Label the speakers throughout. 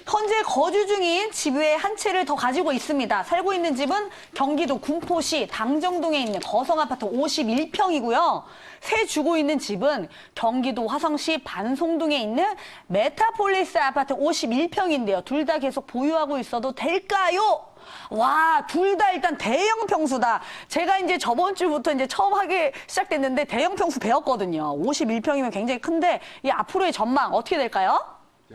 Speaker 1: 현재 거주 중인 집 외에 한 채를 더 가지고 있습니다. 살고 있는 집은 경기도 군포시 당정동에 있는 거성아파트 51평이고요. 새 주고 있는 집은 경기도 화성시 반송동에 있는 메타폴리스 아파트 51평인데요. 둘 다 계속 보유하고 있어도 될까요? 와, 둘 다 일단 대형 평수다. 제가 이제 저번 주부터 이제 처음 하기 시작됐는데 대형 평수 배웠거든요. 51평이면 굉장히 큰데 이 앞으로의 전망 어떻게 될까요?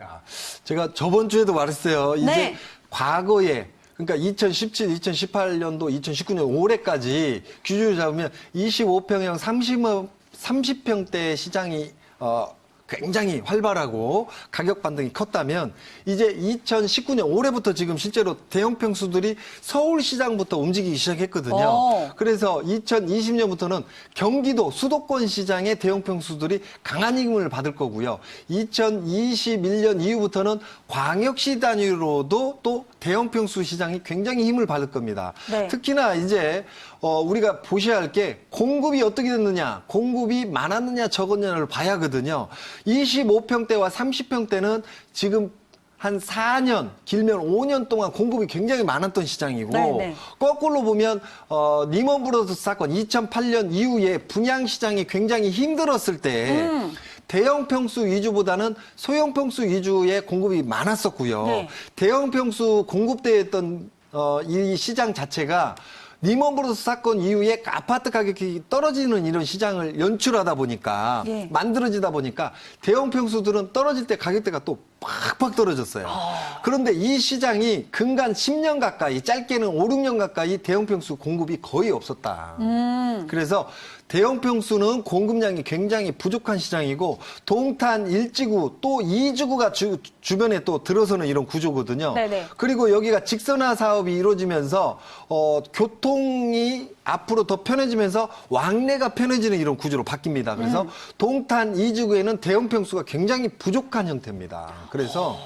Speaker 2: 야, 제가 저번 주에도 말했어요. 이제
Speaker 1: 네.
Speaker 2: 과거에 그러니까 2017, 2018년도, 2019년 올해까지 기준을 잡으면 25평형 30평대 시장이 굉장히 활발하고 가격 반등이 컸다면 이제 2019년 올해부터 지금 실제로 대형 평수들이 서울시장부터 움직이기 시작했거든요. 그래서 2020년부터는 경기도 수도권 시장의 대형 평수들이 강한 힘을 받을 거고요. 2021년 이후부터는 광역시 단위로도 또 대형 평수 시장이 굉장히 힘을 받을 겁니다.
Speaker 1: 네.
Speaker 2: 특히나 이제 우리가 보셔야 할 게 공급이 어떻게 됐느냐, 공급이 많았느냐 적었느냐를 봐야 하거든요. 25평대와 30평대는 지금 한 4년, 길면 5년 동안 공급이 굉장히 많았던 시장이고,
Speaker 1: 네네.
Speaker 2: 거꾸로 보면 리먼 브러더스 사건 2008년 이후에 분양 시장이 굉장히 힘들었을 때 대형 평수 위주보다는 소형 평수 위주의 공급이 많았었고요.
Speaker 1: 네.
Speaker 2: 대형 평수 공급대였던 이 시장 자체가 리먼 브러더스 사건 이후에 아파트 가격이 떨어지는 이런 시장을 연출하다 보니까
Speaker 1: 예.
Speaker 2: 만들어지다 보니까 대형 평수들은 떨어질 때 가격대가 또 팍팍 떨어졌어요. 그런데 이 시장이 근간 10년 가까이, 짧게는 5, 6년 가까이 대형 평수 공급이 거의 없었다. 그래서 대형 평수는 공급량이 굉장히 부족한 시장이고 동탄 1지구 또 2지구가 주변에 또 들어서는 이런 구조거든요.
Speaker 1: 네네.
Speaker 2: 그리고 여기가 직선화 사업이 이루어지면서 교통이 앞으로 더 편해지면서 왕래가 편해지는 이런 구조로 바뀝니다. 그래서 동탄 2지구에는 대형 평수가 굉장히 부족한 형태입니다. 그래서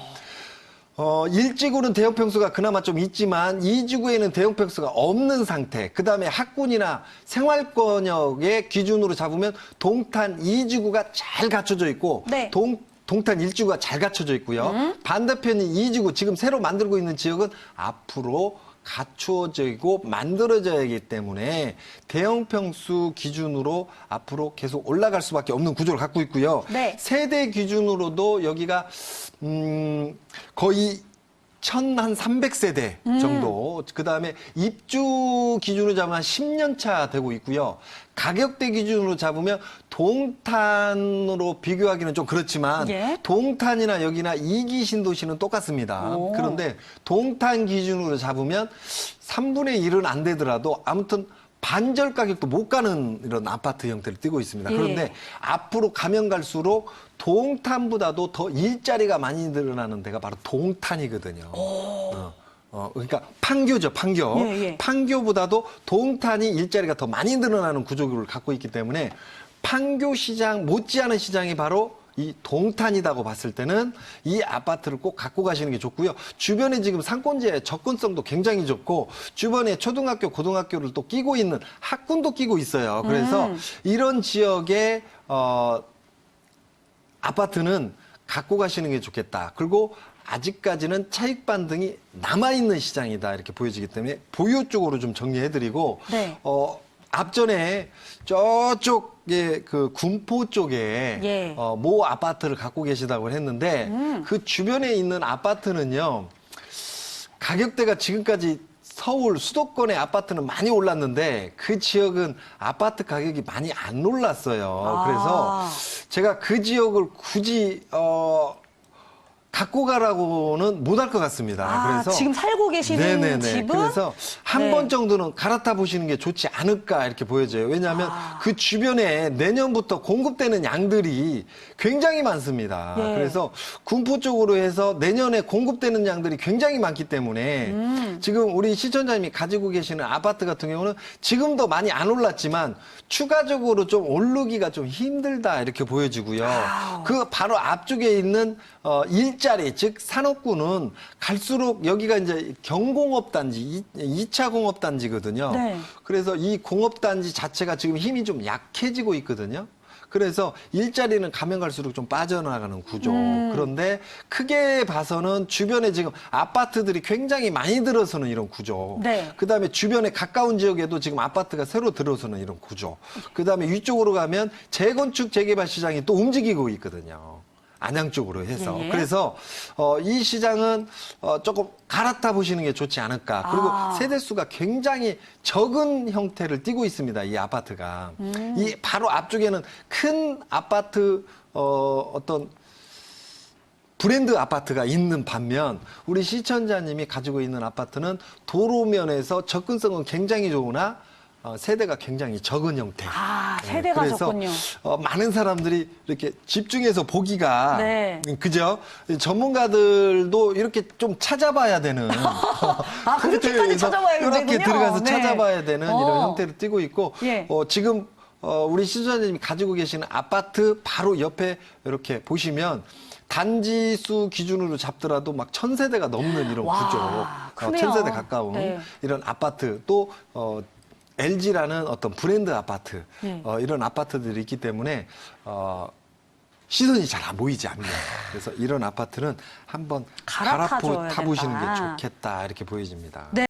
Speaker 2: 1지구는 대형 평수가 그나마 좀 있지만 2지구에는 대형 평수가 없는 상태. 그다음에 학군이나 생활권역의 기준으로 잡으면 동탄 2지구가 잘 갖춰져 있고
Speaker 1: 네.
Speaker 2: 동탄 1지구가 잘 갖춰져 있고요. 반대편인 2지구 지금 새로 만들고 있는 지역은 앞으로 갖추어지고 만들어져야 하기 때문에 대형 평수 기준으로 앞으로 계속 올라갈 수밖에 없는 구조를 갖고 있고요.
Speaker 1: 네.
Speaker 2: 세대 기준으로도 여기가 거의 1,300세대 정도. 그다음에 입주 기준으로 잡으면 한 10년 차 되고 있고요. 가격대 기준으로 잡으면 동탄으로 비교하기는 좀 그렇지만
Speaker 1: 예.
Speaker 2: 동탄이나 여기나 이기 신도시는 똑같습니다.
Speaker 1: 오.
Speaker 2: 그런데 동탄 기준으로 잡으면 3분의 1은 안 되더라도 아무튼 반절 가격도 못 가는 이런 아파트 형태를 띠고 있습니다.
Speaker 1: 예.
Speaker 2: 그런데 앞으로 가면 갈수록 동탄보다도 더 일자리가 많이 늘어나는 데가 바로 동탄이거든요. 그러니까 판교죠, 판교.
Speaker 1: 예, 예.
Speaker 2: 판교보다도 동탄이 일자리가 더 많이 늘어나는 구조를 갖고 있기 때문에 판교 시장 못지않은 시장이 바로 이 동탄이라고 봤을 때는 이 아파트를 꼭 갖고 가시는 게 좋고요. 주변에 지금 상권지의 접근성도 굉장히 좋고 주변에 초등학교, 고등학교를 또 끼고 있는 학군도 끼고 있어요. 그래서 이런 지역의 아파트는 갖고 가시는 게 좋겠다. 그리고 아직까지는 차익 반등이 남아있는 시장이다. 이렇게 보여지기 때문에 보유 쪽으로 좀 정리해드리고
Speaker 1: 네.
Speaker 2: 앞전에 저쪽에 그 군포 쪽에
Speaker 1: 예.
Speaker 2: 모 아파트를 갖고 계시다고 했는데 그 주변에 있는 아파트는요 가격대가 지금까지 서울 수도권의 아파트는 많이 올랐는데 그 지역은 아파트 가격이 많이 안 올랐어요. 그래서 제가 그 지역을 굳이 갖고 가라고는 못할 것 같습니다. 그래서
Speaker 1: 지금 살고 계시는
Speaker 2: 네네네.
Speaker 1: 집은?
Speaker 2: 그래서 한
Speaker 1: 네.
Speaker 2: 번 정도는 갈아타 보시는 게 좋지 않을까 이렇게 보여져요. 왜냐하면 그 주변에 내년부터 공급되는 양들이 굉장히 많습니다.
Speaker 1: 예.
Speaker 2: 그래서 군포 쪽으로 해서 내년에 공급되는 양들이 굉장히 많기 때문에 지금 우리 시청자님이 가지고 계시는 아파트 같은 경우는 지금도 많이 안 올랐지만 추가적으로 좀 오르기가 좀 힘들다 이렇게 보여지고요. 그 바로 앞쪽에 있는 일자리, 즉 산업구는 갈수록 여기가 이제 경공업단지, 2차 공업단지거든요.
Speaker 1: 네.
Speaker 2: 그래서 이 공업단지 자체가 지금 힘이 좀 약해지고 있거든요. 그래서 일자리는 가면 갈수록 좀 빠져나가는 구조. 그런데 크게 봐서는 주변에 지금 아파트들이 굉장히 많이 들어서는 이런 구조.
Speaker 1: 네.
Speaker 2: 그다음에 주변에 가까운 지역에도 지금 아파트가 새로 들어서는 이런 구조. 그다음에 위쪽으로 가면 재건축 재개발 시장이 또 움직이고 있거든요. 안양 쪽으로 해서.
Speaker 1: 예.
Speaker 2: 그래서 이 시장은 조금 갈아타 보시는 게 좋지 않을까. 그리고 세대수가 굉장히 적은 형태를 띠고 있습니다. 이 아파트가. 이 바로 앞쪽에는 큰 아파트 어떤 브랜드 아파트가 있는 반면 우리 시청자님이 가지고 있는 아파트는 도로면에서 접근성은 굉장히 좋으나 세대가 굉장히 적은 형태.
Speaker 1: 세대가
Speaker 2: 그래서
Speaker 1: 적군요.
Speaker 2: 많은 사람들이 이렇게 집중해서 보기가
Speaker 1: 네.
Speaker 2: 그죠? 전문가들도 이렇게 좀 찾아봐야 되는
Speaker 1: 그렇게까지
Speaker 2: 형태에서
Speaker 1: 찾아봐야겠군요.
Speaker 2: 이렇게 들어가서
Speaker 1: 네.
Speaker 2: 찾아봐야 되는 이런 형태를 띠고 있고
Speaker 1: 예.
Speaker 2: 지금 우리 시청자님이 가지고 계시는 아파트 바로 옆에 이렇게 보시면 단지 수 기준으로 잡더라도 막 1000세대가 넘는 이런
Speaker 1: 와,
Speaker 2: 구조,
Speaker 1: 크네요.
Speaker 2: 1000세대 가까운
Speaker 1: 네.
Speaker 2: 이런 아파트 또 LG라는 어떤 브랜드 아파트 이런 아파트들이 있기 때문에 시선이 잘 안 보이지 않는 그래서 이런 아파트는 한번
Speaker 1: 갈아타줘야
Speaker 2: 타보시는 게
Speaker 1: 된다.
Speaker 2: 좋겠다 이렇게 보여집니다.
Speaker 1: 네.